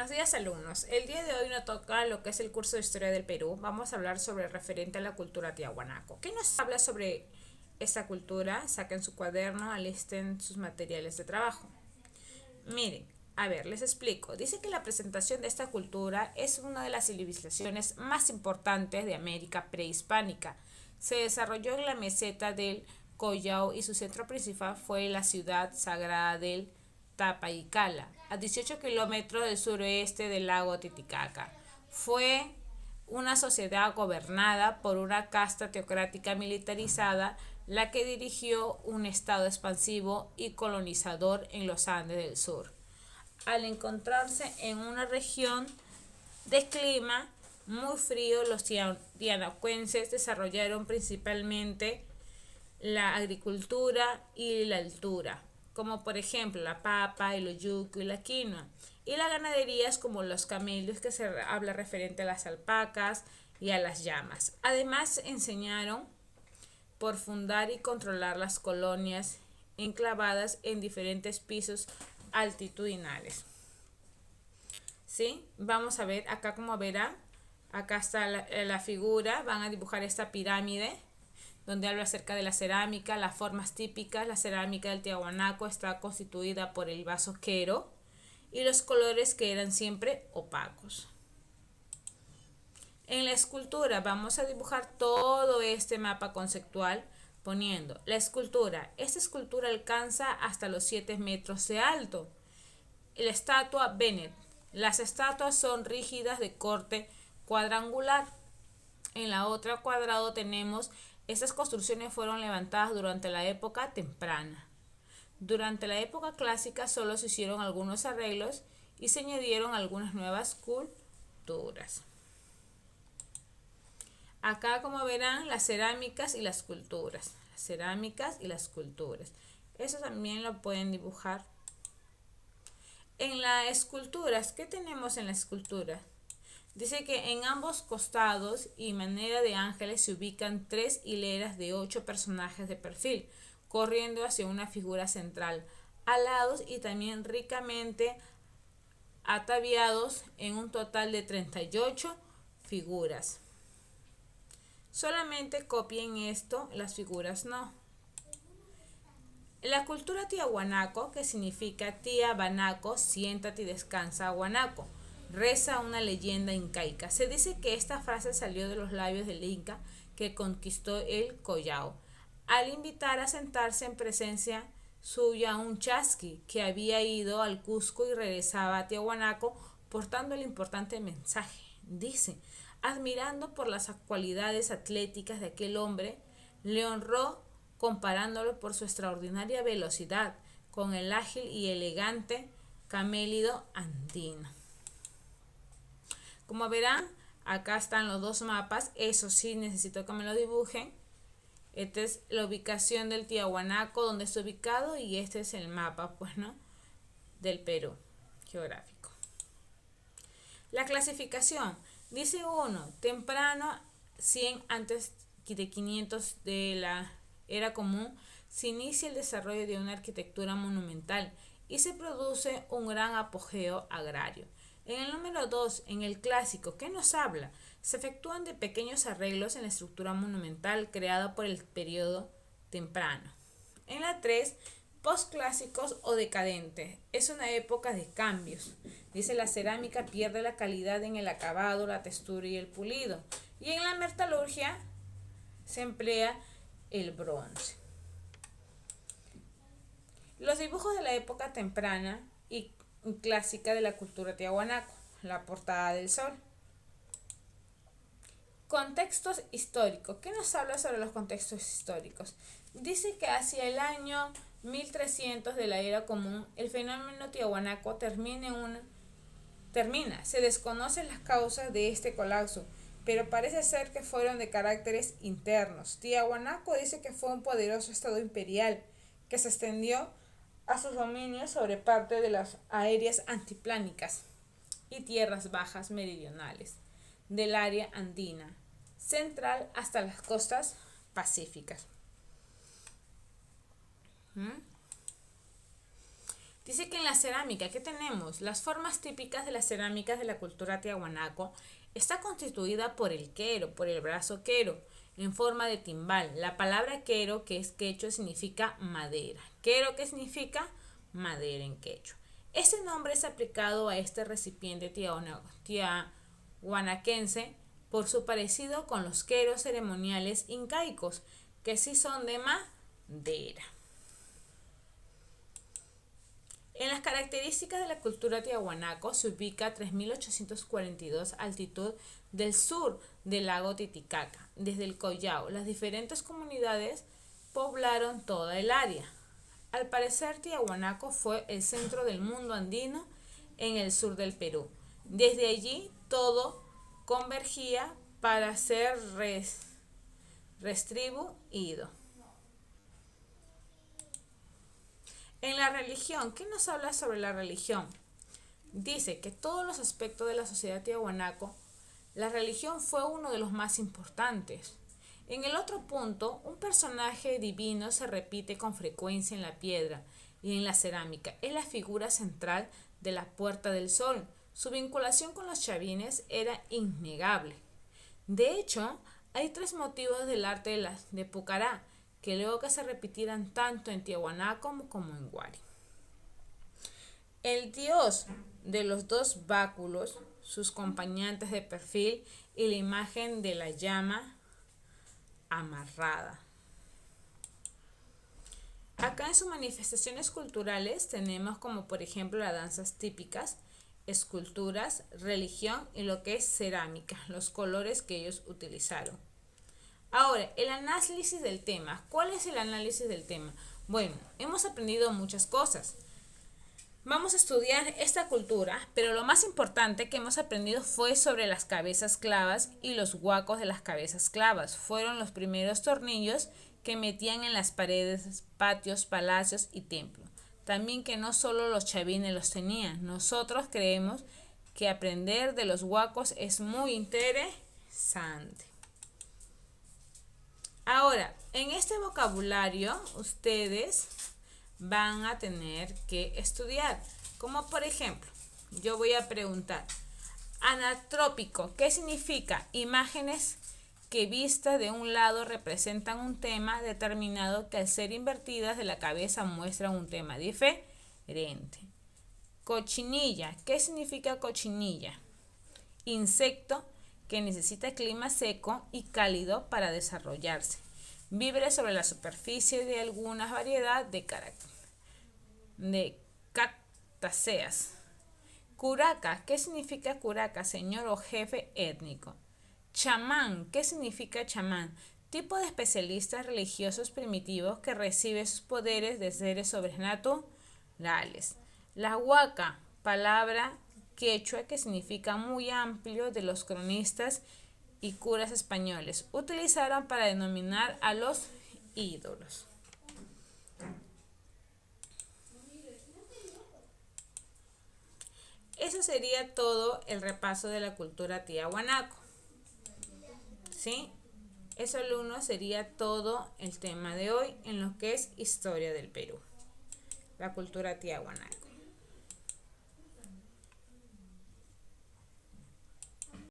Buenos días, alumnos. El día de hoy nos toca lo que es el curso de Historia del Perú. Vamos a hablar sobre referente a la cultura tiahuanaco. ¿Qué nos habla sobre esta cultura? Saquen su cuaderno, alisten sus materiales de trabajo. Miren, a ver, les explico. Dice que la presentación de esta cultura es una de las civilizaciones más importantes de América prehispánica. Se desarrolló en la meseta del Collao y su centro principal fue la ciudad sagrada del Tapaycala, a 18 kilómetros del suroeste del lago Titicaca. Fue una sociedad gobernada por una casta teocrática militarizada, la que dirigió un estado expansivo y colonizador en los Andes del Sur. Al encontrarse en una región de clima muy frío, los tianacuenses desarrollaron principalmente la agricultura y la altura, como por ejemplo la papa, el oyuco y la quinoa, y las ganaderías como los camellos, que se habla referente a las alpacas y a las llamas. Además enseñaron por fundar y controlar las colonias enclavadas en diferentes pisos altitudinales. ¿Sí? Vamos a ver acá, como verán, acá está la figura, van a dibujar esta pirámide donde habla acerca de la cerámica, las formas típicas. La cerámica del Tiahuanaco está constituida por el vaso quero y los colores, que eran siempre opacos. En la escultura vamos a dibujar todo este mapa conceptual poniendo la escultura. Esta escultura alcanza hasta los 7 metros de alto. La estatua Bennett. Las estatuas son rígidas de corte cuadrangular. En la otra cuadrado tenemos, estas construcciones fueron levantadas durante la época temprana. Durante la época clásica solo se hicieron algunos arreglos y se añadieron algunas nuevas culturas. Acá, como verán, las cerámicas y las esculturas. Las cerámicas y las esculturas. Eso también lo pueden dibujar. En las esculturas, ¿qué tenemos en la escultura? Dice que en ambos costados y manera de ángeles se ubican 3 hileras de 8 personajes de perfil, corriendo hacia una figura central, alados y también ricamente ataviados, en un total de 38 figuras. Solamente copien esto, las figuras no. La cultura tiahuanaco, que significa tía banaco, siéntate y descansa guanaco, reza una leyenda incaica. Se dice que esta frase salió de los labios del Inca que conquistó el Collao, al invitar a sentarse en presencia suya a un chasqui que había ido al Cusco y regresaba a Tiahuanaco portando el importante mensaje. Dice, admirando por las cualidades atléticas de aquel hombre, le honró comparándolo por su extraordinaria velocidad con el ágil y elegante camélido andino. Como verán, acá están los dos mapas. Eso sí, necesito que me lo dibujen. Esta es la ubicación del Tiahuanaco, donde está ubicado, y este es el mapa, pues, ¿no?, del Perú geográfico. La clasificación. Dice 1, temprano, 100 antes de 500 de la era común, se inicia el desarrollo de una arquitectura monumental y se produce un gran apogeo agrario. En el número 2, en el clásico, ¿qué nos habla? Se efectúan de pequeños arreglos en la estructura monumental creada por el periodo temprano. En la 3, postclásicos o decadentes. Es una época de cambios. Dice, la cerámica pierde la calidad en el acabado, la textura y el pulido. Y en la metalurgia se emplea el bronce. Los dibujos de la época temprana y clásica de la cultura tiahuanaco. La portada del sol. Contextos históricos. ¿Qué nos habla sobre los contextos históricos? Dice que hacia el año 1300 de la era común, el fenómeno tiahuanaco termina. Se desconocen las causas de este colapso, pero parece ser que fueron de caracteres internos. Tiahuanaco dice que fue un poderoso estado imperial que se extendió a sus dominios sobre parte de las áreas antiplánicas y tierras bajas meridionales del área andina central hasta las costas pacíficas. Dice que en la cerámica, ¿qué tenemos? Las formas típicas de las cerámicas de la cultura tiahuanaco está constituida por el quero, por el brazo quero, en forma de timbal. La palabra quero, que es quechua, significa madera. Quero, ¿qué significa? Madera en quechua. Este nombre es aplicado a este recipiente tiahuanaquense por su parecido con los queros ceremoniales incaicos, que sí son de madera. En las características de la cultura tiahuanaco se ubica a 3.842 altitud del sur del lago Titicaca. Desde el Collao, las diferentes comunidades poblaron toda el área. Al parecer, Tiahuanaco fue el centro del mundo andino en el sur del Perú. Desde allí todo convergía para ser restribuido. En la religión, ¿qué nos habla sobre la religión? Dice que todos los aspectos de la sociedad tiahuanaco, la religión fue uno de los más importantes. En el otro punto, un personaje divino se repite con frecuencia en la piedra y en la cerámica. Es la figura central de la Puerta del Sol. Su vinculación con los chavines era innegable. De hecho, hay 3 motivos del arte de Pucará que luego que se repitieran tanto en Tiahuanaco como en Huari. El dios de los 2 báculos, sus acompañantes de perfil y la imagen de la llama amarrada. Acá en sus manifestaciones culturales tenemos como por ejemplo las danzas típicas, esculturas, religión y lo que es cerámica, los colores que ellos utilizaron. Ahora, el análisis del tema. ¿Cuál es el análisis del tema? Bueno, hemos aprendido muchas cosas. Vamos a estudiar esta cultura, pero lo más importante que hemos aprendido fue sobre las cabezas clavas y los huacos de las cabezas clavas. Fueron los primeros tornillos que metían en las paredes, patios, palacios y templos. También que no solo los chavines los tenían. Nosotros creemos que aprender de los huacos es muy interesante. Ahora, en este vocabulario ustedes van a tener que estudiar. Como por ejemplo, yo voy a preguntar, anatrópico, ¿qué significa? Imágenes que vistas de un lado representan un tema determinado que al ser invertidas de la cabeza muestran un tema diferente. Cochinilla, ¿qué significa cochinilla? Insecto que necesita clima seco y cálido para desarrollarse. Vive sobre la superficie de alguna variedad de cactáceas. Curaca, ¿qué significa curaca? Señor o jefe étnico. Chamán, ¿qué significa chamán? Tipo de especialistas religiosos primitivos que recibe sus poderes de seres sobrenaturales. La huaca, palabra quechua que significa muy amplio de los cronistas y curas españoles utilizaron para denominar a los ídolos. Eso sería todo el repaso de la cultura tiahuanaco. ¿Sí? Eso, alumnos, sería todo el tema de hoy en lo que es historia del Perú, la cultura tiahuanaco.